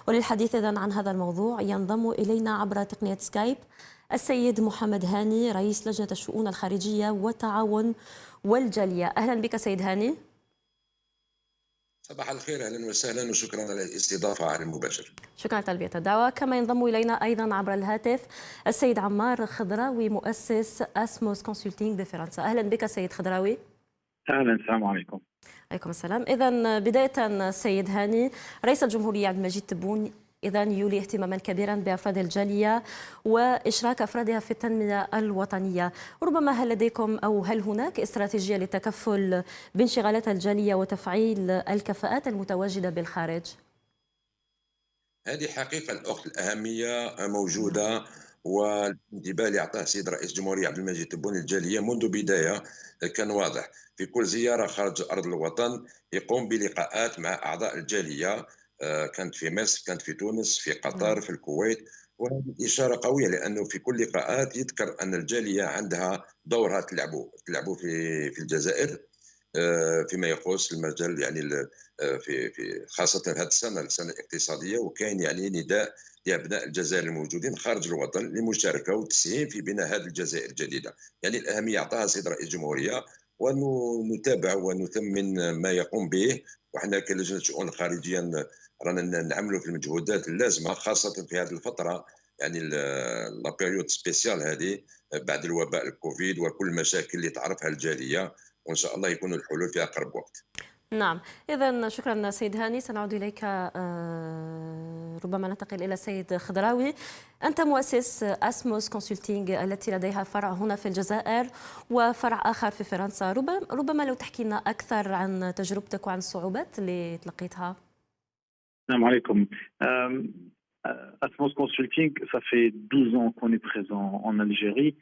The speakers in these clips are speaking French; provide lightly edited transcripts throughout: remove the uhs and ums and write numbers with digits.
وللحديث إذن عن هذا الموضوع ينضم إلينا عبر تقنية سكايب السيد محمد هاني رئيس لجنة الشؤون الخارجية والتعاون والجالية. أهلا بك سيد هاني. صباح الخير، اهلا وسهلا وشكرا على الاستضافه على المباشر. شكرا لتلبية الدعوة. كما ينضم الينا ايضا عبر الهاتف السيد عمار خضراوي مؤسس اسموس كونسلتينغ بفرنسا. اهلا بك سيد خضراوي. اهلا، السلام عليكم. عليكم السلام. اذا بداية سيد هاني، رئيس الجمهورية عبد المجيد تبون يولي اهتماما كبيرا بافراد الجاليه واشراك افرادها في التنميه الوطنيه، ربما هل لديكم او هل هناك استراتيجيه للتكفل بانشغالات الجاليه وتفعيل الكفاءات المتواجده بالخارج؟ هذه حقيقه الاخت، الاهميه موجوده، والانتباه اللي اعطاه السيد رئيس الجمهوريه عبد المجيد تبون للجاليه منذ بدايه كان واضح. في كل زياره خارج ارض الوطن يقوم بلقاءات مع اعضاء الجاليه، كانت في مصر، كانت في تونس، في قطر، في الكويت. وهذه إشارة قوية، لأنه في كل لقاءات يذكر أن الجالية عندها دورها تلعبوا في الجزائر فيما يخص المجال، يعني في خاصة هذه السنة الاقتصادية، وكاين يعني نداء لأبناء الجزائر الموجودين خارج الوطن للمشاركة والتسهيل في بناء هذه الجزائر الجديدة. يعني الأهمية أعطاها السيد رئيس الجمهورية، ونتابع ونثمن ما يقوم به. وحنا كلجنة شؤون خارجية رانا نعملوا في المجهودات اللازمة، خاصة في هذه الفترة، يعني لا بيريود سبيسيال هذه بعد الوباء الكوفيد وكل المشاكل اللي تعرفها الجالية، وإن شاء الله يكون الحلول في أقرب وقت. نعم، إذا شكرا سيد هاني. سنعود إليك، ربما ننتقل إلى السيد خضراوي. أنت مؤسس أسموس كونسلتينغ التي لديها فرع هنا في الجزائر وفرع آخر في فرنسا. ربما لو تحكي لنا أكثر عن تجربتك وعن الصعوبات اللي تلقيتها. السلام عليكم. Atmos Consulting, ça fait 12 ans qu'on est présent en Algérie.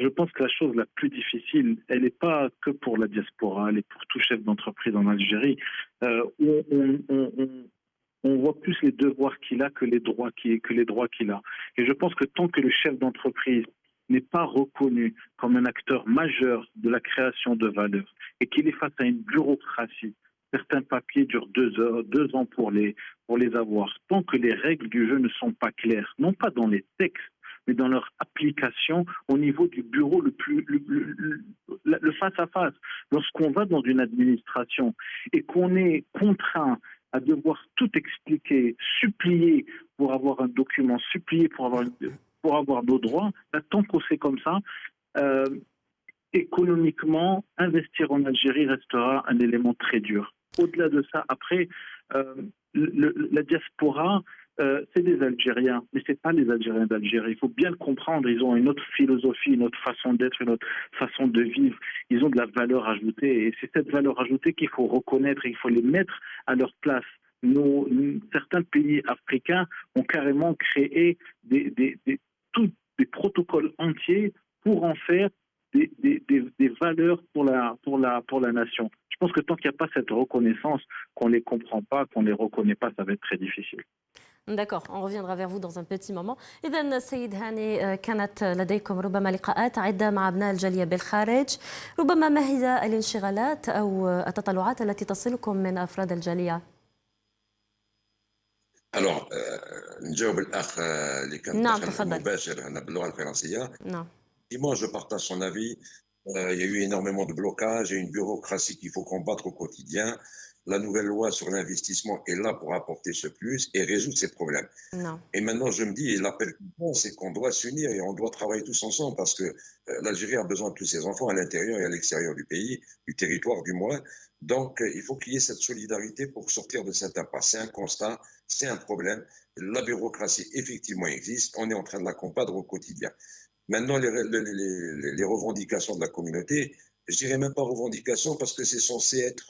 Je pense que la chose la plus difficile, elle n'est pas que pour la diaspora, elle est pour tout chef d'entreprise en Algérie. On voit plus les devoirs qu'il a que les droits qu'il a. Et je pense que tant que le chef d'entreprise n'est pas reconnu comme un acteur majeur de la création de valeur et qu'il est face à une bureaucratie, certains papiers durent 2 ans pour les avoir. Tant que les règles du jeu ne sont pas claires, non pas dans les textes, mais dans leur application au niveau du bureau le face à face. Lorsqu'on va dans une administration et qu'on est contraint à devoir tout expliquer, supplier pour avoir un document, supplier pour avoir nos droits, tant qu'on fait comme ça, économiquement, investir en Algérie restera un élément très dur. Au-delà de ça, après, la diaspora, c'est des Algériens, mais ce n'est pas les Algériens d'Algérie. Il faut bien le comprendre, ils ont une autre philosophie, une autre façon d'être, une autre façon de vivre. Ils ont de la valeur ajoutée, et c'est cette valeur ajoutée qu'il faut reconnaître, et il faut les mettre à leur place. Certains pays africains ont carrément créé des protocoles entiers pour en faire des valeurs pour la nation. Je pense que tant qu'il n'y a pas cette reconnaissance, qu'on ne les comprend pas, qu'on ne les reconnaît pas, ça va être très difficile. D'accord, on reviendra vers vous dans un petit moment. إذن سيد هاني، كانت لديكم ربما لقاءات عدة مع أبناء الجالية بالخارج، ربما ما هي الانشغالات أو التطلعات التي تصلكم من أفراد الجالية؟ Alors, نجاوب الأخ اللي كان نعم دخل تفضل. مباشر هنا باللغة الفرنسية. نعم. Moi, je partage son avis. Il y a eu énormément de blocages et une bureaucratie qu'il faut combattre au quotidien. La nouvelle loi sur l'investissement est là pour apporter ce plus et résoudre ces problèmes. Non. Et maintenant, je me dis, l'appel, c'est qu'on doit s'unir et on doit travailler tous ensemble, parce que l'Algérie a besoin de tous ses enfants à l'intérieur et à l'extérieur du pays, du territoire du moins. Donc, il faut qu'il y ait cette solidarité pour sortir de cette impasse. C'est un constat, c'est un problème. La bureaucratie, effectivement, existe. On est en train de la combattre au quotidien. Maintenant, les revendications de la communauté, je dirais même pas revendications, parce que c'est censé être...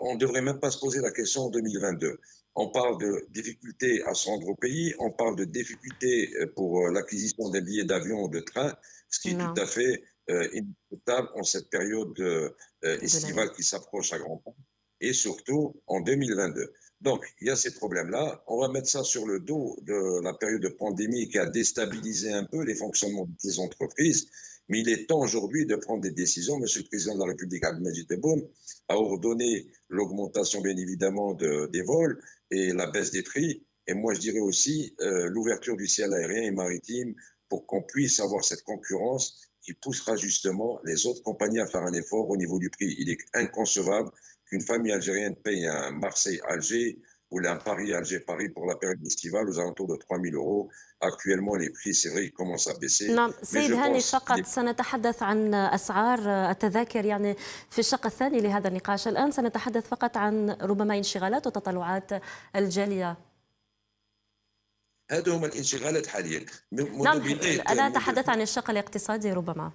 on ne devrait même pas se poser la question en 2022. On parle de difficultés à se rendre au pays, on parle de difficultés pour l'acquisition d'un billet d'avion ou de train, ce qui est tout à fait inévitable en cette période estivale qui s'approche à grands pas, et surtout en 2022. Donc, il y a ces problèmes-là. On va mettre ça sur le dos de la période de pandémie qui a déstabilisé un peu les fonctionnements des entreprises. Mais il est temps aujourd'hui de prendre des décisions. Monsieur le Président de la République, Abdelmadjid Tebboune, a ordonné l'augmentation, bien évidemment, des vols, et la baisse des prix. Et moi, je dirais aussi l'ouverture du ciel aérien et maritime pour qu'on puisse avoir cette concurrence qui poussera justement les autres compagnies à faire un effort au niveau du prix. Il est inconcevable qu'une famille algérienne paye un Marseille-Alger ou un Paris-Alger-Paris pour la période estivale aux alentours de 3 000 euros. Actuellement, les prix, c'est vrai, ils commencent à baisser. نعم Mais سيد je هاني، pense qu'il فقط est... سنتحدث عن أسعار التذاكر يعني في الشق الثاني لهذا النقاش. الآن سنتحدث فقط عن ربما انشغالات وتطلعات الجالية. هذا هم الانشغالات حاليا نعم، منذ بداية أنا أتحدث عن الشق الاقتصادي ربما.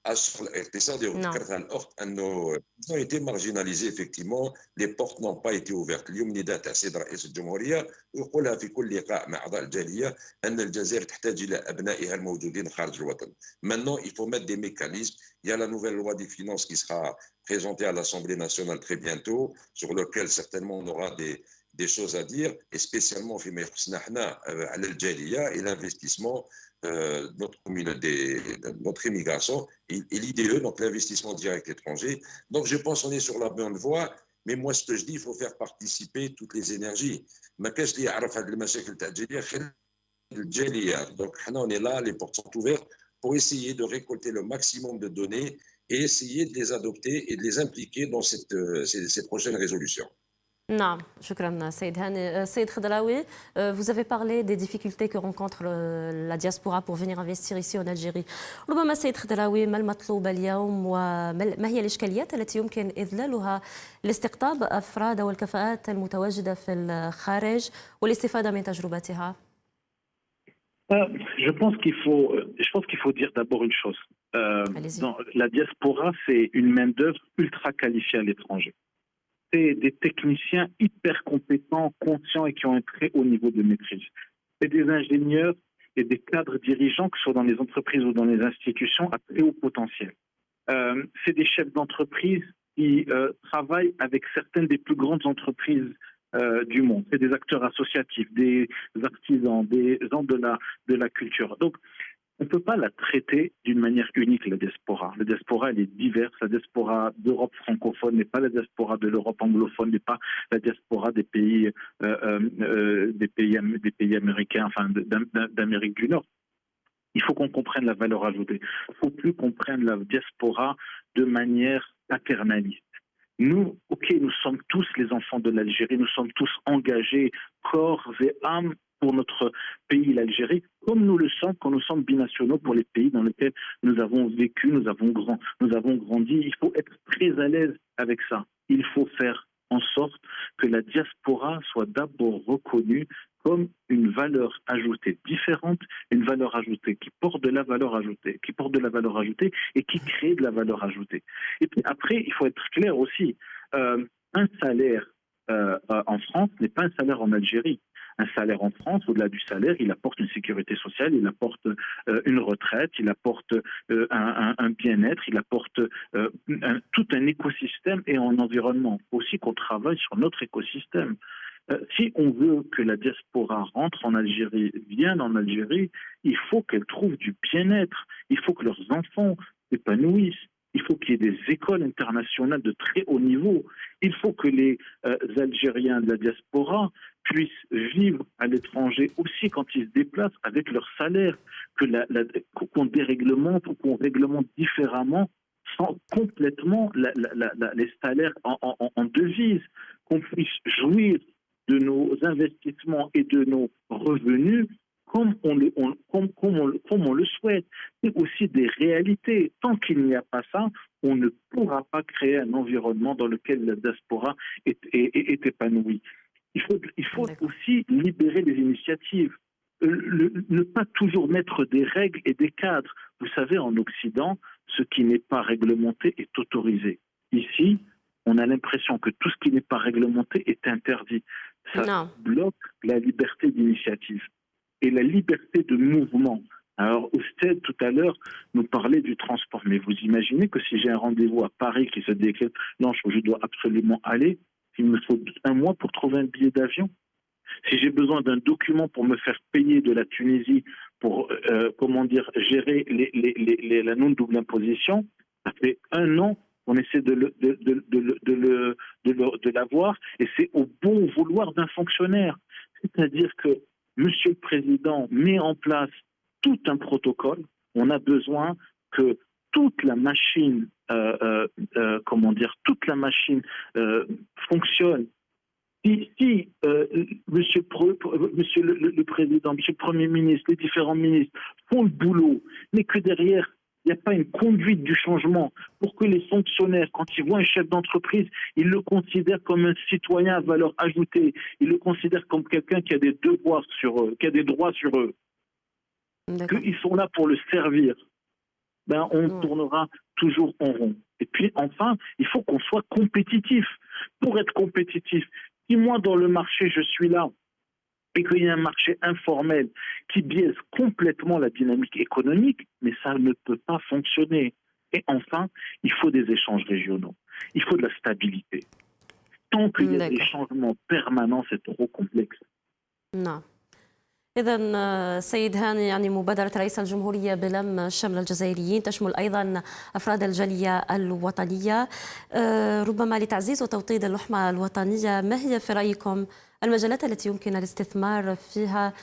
الشق الاقتصادي نعم. وذكرتها الاخت انه ils ont été marginalisés effectivement, les portes n'ont pas été ouvertes. اليوم نداء تاع السيد رئيس الجمهوريه ويقولها في كل لقاء مع اعضاء الجاليه ان الجزائر تحتاج الى ابنائها الموجودين خارج الوطن. Maintenant, il faut mettre des mécanismes. Il y a la nouvelle loi des finances qui sera présentée à l'Assemblée nationale très bientôt, sur lequel certainement on aura des choses à dire, et spécialement فيما يخصنا احنا على الجاليه et l'investissement notre immigration et l'IDE, donc l'investissement direct étranger. Donc je pense qu'on est sur la bonne voie, mais moi ce que je dis, il faut faire participer toutes les énergies. ما كاش اللي يعرف هذه المشاكل تاع الجاليه خير الجاليه. Donc on est là, les portes sont ouvertes pour essayer de récolter le maximum de données et essayer de les adopter et de les impliquer dans ces prochaines résolutions. نعم، شكرا سيد هاني. سيد خضراوي, vous avez parlé des difficultés que rencontre la diaspora pour venir investir ici en Algérie. ربما سيد خضراوي, ما المطلوب اليوم وما هي الإشكاليات التي يمكن إذلالها لاستقطاب أفراد والكفاءات المتواجدة في الخارج والاستفادة من تجربتها؟ Je pense qu'il faut dire d'abord une chose. Dans la diaspora, c'est une main-d'œuvre ultra qualifiée à l'étranger. C'est des techniciens hyper compétents, conscients et qui ont un très haut niveau de maîtrise. C'est des ingénieurs et des cadres dirigeants, que ce soit dans les entreprises ou dans les institutions, à très haut potentiel. C'est des chefs d'entreprise qui travaillent avec certaines des plus grandes entreprises du monde. C'est des acteurs associatifs, des artisans, des gens de la culture. Donc, on ne peut pas la traiter d'une manière unique, la diaspora. La diaspora, elle est diverse. La diaspora d'Europe francophone n'est pas la diaspora de l'Europe anglophone, n'est pas la diaspora des pays américains, enfin d'Amérique du Nord. Il faut qu'on comprenne la valeur ajoutée. Il ne faut plus qu'on prenne la diaspora de manière paternaliste. Nous, ok, nous sommes tous les enfants de l'Algérie, nous sommes tous engagés, corps et âme, pour notre pays, l'Algérie, comme nous le sommes quand nous sommes binationaux pour les pays dans lesquels nous avons vécu, nous avons grandi. Il faut être très à l'aise avec ça. Il faut faire en sorte que la diaspora soit d'abord reconnue comme une valeur ajoutée différente, une valeur ajoutée qui porte de la valeur ajoutée, et qui crée de la valeur ajoutée. Et puis après, il faut être clair aussi, un salaire en France n'est pas un salaire en Algérie. Un salaire en France, au-delà du salaire, il apporte une sécurité sociale, il apporte une retraite, il apporte un bien-être, il apporte tout un écosystème et un environnement. Il faut aussi qu'on travaille sur notre écosystème. Si on veut que la diaspora rentre en Algérie, vienne en Algérie, il faut qu'elle trouve du bien-être, il faut que leurs enfants s'épanouissent. Il faut qu'il y ait des écoles internationales de très haut niveau. Il faut que les Algériens de la diaspora puissent vivre à l'étranger aussi quand ils se déplacent avec leur salaire, qu'on déréglemente ou qu'on réglemente différemment sans complètement les salaires en devise, qu'on puisse jouir de nos investissements et de nos revenus comme on le souhaite. C'est aussi des réalités. Tant qu'il n'y a pas ça, on ne pourra pas créer un environnement dans lequel la diaspora est épanouie. Il faut aussi libérer les initiatives. Ne pas toujours mettre des règles et des cadres. Vous savez, en Occident, ce qui n'est pas réglementé est autorisé. Ici, on a l'impression que tout ce qui n'est pas réglementé est interdit. Ça bloque la liberté d'initiative et la liberté de mouvement. Alors, Ousted, tout à l'heure, nous parlait du transport. Mais vous imaginez que si j'ai un rendez-vous à Paris qui se décrète, non, je dois absolument aller, il me faut un mois pour trouver un billet d'avion. Si j'ai besoin d'un document pour me faire payer de la Tunisie pour, gérer la non-double imposition, ça fait 1 an on essaie de l'avoir, et c'est au bon vouloir d'un fonctionnaire. C'est-à-dire que Monsieur le Président met en place tout un protocole. On a besoin que toute la machine, toute la machine fonctionne. Si monsieur le Président, Monsieur le Premier ministre, les différents ministres font le boulot, mais que derrière, il n'y a pas une conduite du changement pour que les fonctionnaires, quand ils voient un chef d'entreprise, ils le considèrent comme un citoyen à valeur ajoutée. Ils le considèrent comme quelqu'un qui a des devoirs sur eux, qui a des droits sur eux, qu'ils sont là pour le servir. Ben, on tournera toujours en rond. Et puis, enfin, il faut qu'on soit compétitif. Pour être compétitif, si moi, dans le marché, je suis là, et qu'il y a un marché informel qui biaise complètement la dynamique économique, mais ça ne peut pas fonctionner. Et enfin, il faut des échanges régionaux. Il faut de la stabilité. Tant qu'il y a des changements permanents, c'est trop complexe. Non. إذا سيد هاني، يعني مبادرة رئيس الجمهورية بلم شمل الجزائريين تشمل أيضا أفراد الجالية الوطنية، ربما لتعزيز وتوطيد اللحمة الوطنية. ما هي في رأيكم المجالات التي يمكن الاستثمار فيها؟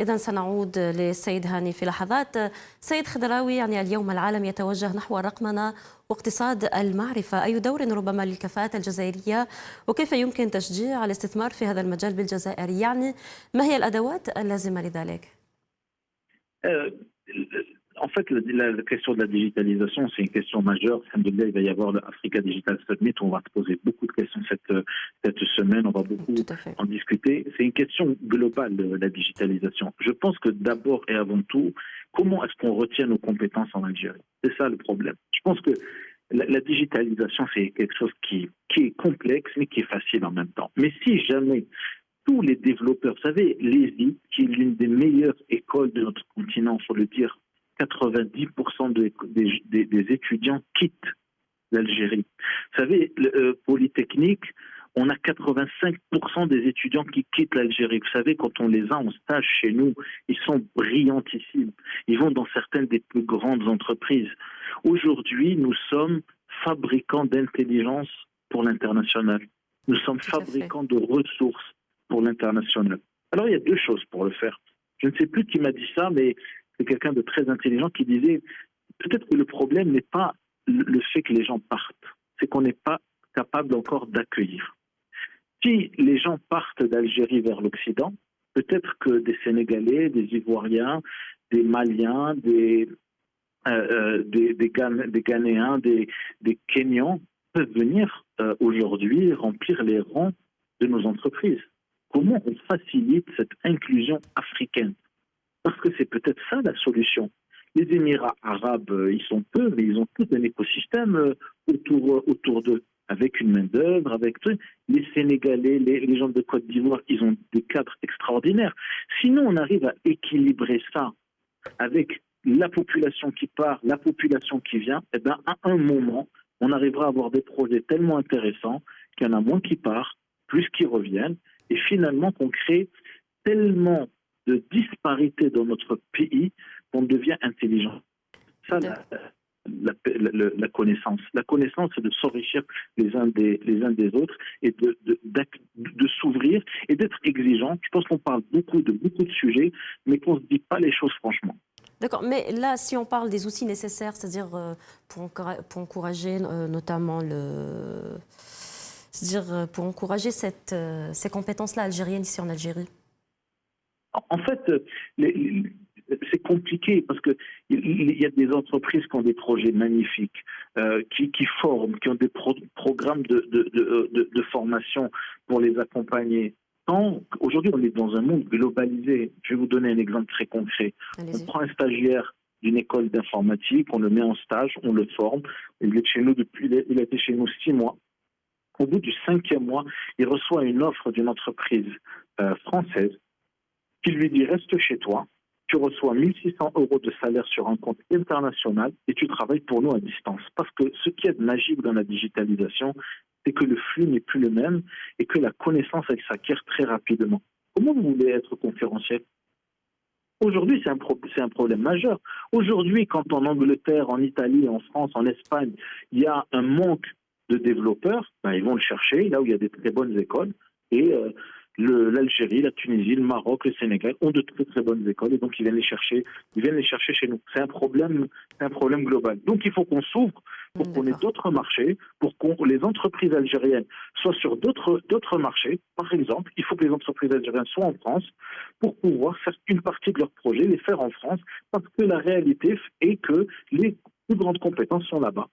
إذا سنعود للسيد هاني في لحظات. سيد خضراوي، يعني اليوم العالم يتوجه نحو الرقمنة واقتصاد المعرفة، أي دور ربما للكفاءات الجزائرية وكيف يمكن تشجيع الاستثمار في هذا المجال بالجزائر؟ يعني ما هي الأدوات اللازمة لذلك؟ En fait, la question de la digitalisation, c'est une question majeure. Alhamdoulilah, il va y avoir le Africa Digital Summit où on va se poser beaucoup de questions cette semaine. On va beaucoup en discuter. C'est une question globale, la digitalisation. Je pense que d'abord et avant tout, comment est-ce qu'on retient nos compétences en Algérie? C'est ça le problème. Je pense que la digitalisation, c'est quelque chose qui est complexe, mais qui est facile en même temps. Mais si jamais tous les développeurs, vous savez, l'ESI, qui est l'une des meilleures écoles de notre continent, il faut le dire, 90% des étudiants quittent l'Algérie. Vous savez, Polytechnique, on a 85% des étudiants qui quittent l'Algérie. Vous savez, quand on les a en stage chez nous, ils sont brillantissimes. Ils vont dans certaines des plus grandes entreprises. Aujourd'hui, nous sommes fabricants d'intelligence pour l'international. Nous sommes fabricants de ressources pour l'international. Alors, il y a deux choses pour le faire. Je ne sais plus qui m'a dit ça, mais c'est quelqu'un de très intelligent qui disait peut-être que le problème n'est pas le fait que les gens partent, c'est qu'on n'est pas capable encore d'accueillir. Si les gens partent d'Algérie vers l'Occident, peut-être que des Sénégalais, des Ivoiriens, des Maliens, des Ghanéens, des Kenyans peuvent venir aujourd'hui remplir les rangs de nos entreprises. Comment on facilite cette inclusion africaine? Parce que c'est peut-être ça la solution. Les Émirats arabes, ils sont peu, mais ils ont tout un écosystème autour d'eux, avec une main-d'œuvre, avec tout. Les Sénégalais, les gens de Côte d'Ivoire, ils ont des cadres extraordinaires. Sinon, on arrive à équilibrer ça avec la population qui part, la population qui vient, et bien à un moment, on arrivera à avoir des projets tellement intéressants qu'il y en a moins qui partent, plus qui reviennent, et finalement qu'on crée tellement de disparité dans notre pays qu'on devient intelligent. Ça, la connaissance. La connaissance, c'est de s'enrichir les uns des autres et de s'ouvrir et d'être exigeant. Je pense qu'on parle beaucoup de sujets, mais qu'on ne se dit pas les choses franchement. D'accord, mais là, si on parle des outils nécessaires, c'est-à-dire pour encourager notamment c'est-à-dire pour encourager ces compétences-là algériennes ici en Algérie. En fait, c'est compliqué parce qu'il y a des entreprises qui ont des projets magnifiques, qui forment, qui ont des programmes de formation pour les accompagner. Aujourd'hui, on est dans un monde globalisé. Je vais vous donner un exemple très concret. On prend un stagiaire d'une école d'informatique, on le met en stage, on le forme. Il est chez nous il a été chez nous 6 mois. Au bout du 5e mois, il reçoit une offre d'une entreprise française qui lui dit « Reste chez toi, tu reçois 1 600 € de salaire sur un compte international et tu travailles pour nous à distance. » Parce que ce qui est magique dans la digitalisation, c'est que le flux n'est plus le même et que la connaissance, elle s'acquiert très rapidement. Comment vous voulez être conférencier? Aujourd'hui, c'est un problème majeur. Aujourd'hui, quand en Angleterre, en Italie, en France, en Espagne, il y a un manque de développeurs, ben, ils vont le chercher là où il y a des très bonnes écoles. Et l'Algérie, la Tunisie, le Maroc, le Sénégal ont de très très bonnes écoles et donc ils viennent les chercher chez nous. C'est un problème global. Donc il faut qu'on s'ouvre pour qu'on ait D'accord. d'autres marchés, pour que les entreprises algériennes soient sur d'autres marchés. Par exemple, il faut que les entreprises algériennes soient en France pour pouvoir faire une partie de leurs projets, les faire en France, parce que la réalité est que les plus grandes compétences sont là-bas.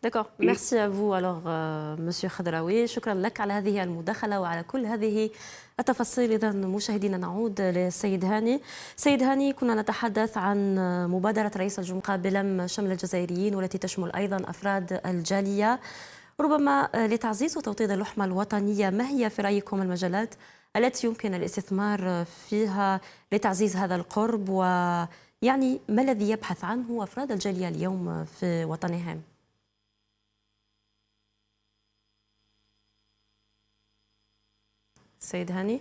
D'accord, Et merci à vous alors Monsieur Khadraoui. شكرا لك على هذه المداخلة وعلى كل هذه التفاصيل. إذا مشاهدينا نعود للسيد هاني. سيد هاني، كنا نتحدث عن مبادرة رئيس الجمهورية بلم شمل الجزائريين والتي تشمل أيضا أفراد الجالية ربما لتعزيز وتوطيد اللحمة الوطنية. ما هي في رأيكم المجالات التي يمكن الاستثمار فيها لتعزيز هذا القرب، ويعني ما الذي يبحث عنه أفراد الجالية اليوم في وطنهم؟ سيد هاني،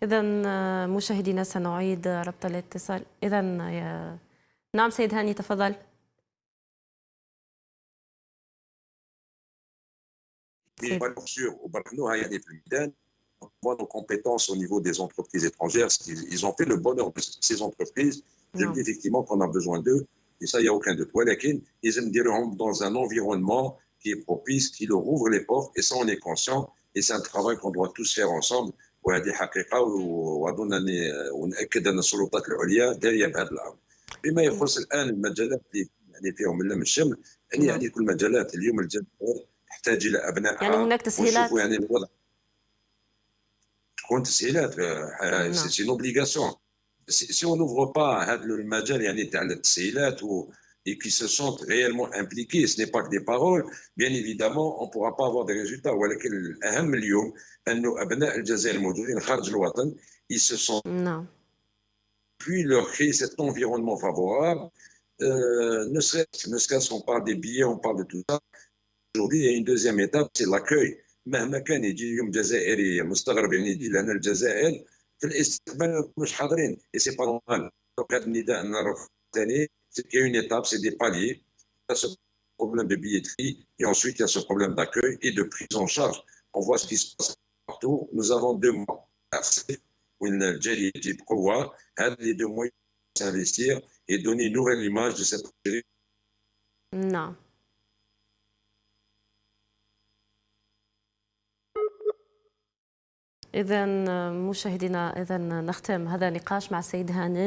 إذا مشاهدينا سنعيد ربط الاتصال. إذا نعم سيد هاني تفضل. Mais سيد. valeurs sûres au Barkhanoa, il y a des Fulbidans. On voit nos compétences au niveau des entreprises étrangères. Ils ont fait le bonheur de ces entreprises. Je me dis نعم. effectivement qu'on a besoin d'eux. Et ça, il n'y a aucun doute. Walakin, ils aiment dire dans un environnement qui est propice, qui leur ouvre les portes. Et ça, on est conscient. Et c'est un travail qu'on doit tous faire ensemble. وهذه حقيقة وأظن أني ونأكد أن السلطات العليا داية بهذا الأمر. بما يخص الآن المجالات اللي يعني فيهم اللم الشمل، نعم. يعني كل المجالات اليوم الجزائر تحتاج إلى يعني أبنائها هناك ونشوفوا تسهيلات. يعني الوضع تكون تسهيلات. نعم. سي اوبليغاسيون. سي اون اوuvre با هذا المجال يعني تاع التسهيلات et qui se sentent réellement impliqués, ce n'est pas que des paroles, bien évidemment, on ne pourra pas avoir des résultats. ولكن الأهم اليوم أنه أبناء الجزائر الموجودين خارج الوطن, ils se sont نعم. puis leur créer cet environnement favorable, ne serait-ce qu'on parle des billets, on parle de tout ça. Aujourd'hui, il y a une deuxième étape, c'est l'accueil. مهما كان يجي اليوم جزائري مستغرب يعني يجي لنا الجزائر في الاستقبال مش حاضرين et c'est pas normal. Donc هذا النداء نعرف ثاني c'est qu'il y a une étape, c'est des paliers. Il y a ce problème de billetterie et ensuite il y a ce problème d'accueil et de prise en charge. On voit ce qui se passe partout. Nous avons 2 mois وين الجالية يجي بقوة. هذا les 2 mois s'investir et donner une nouvelle image de cette Algérie. نعم. إذا مشاهدينا، إذا نختم هذا النقاش مع السيد هاني.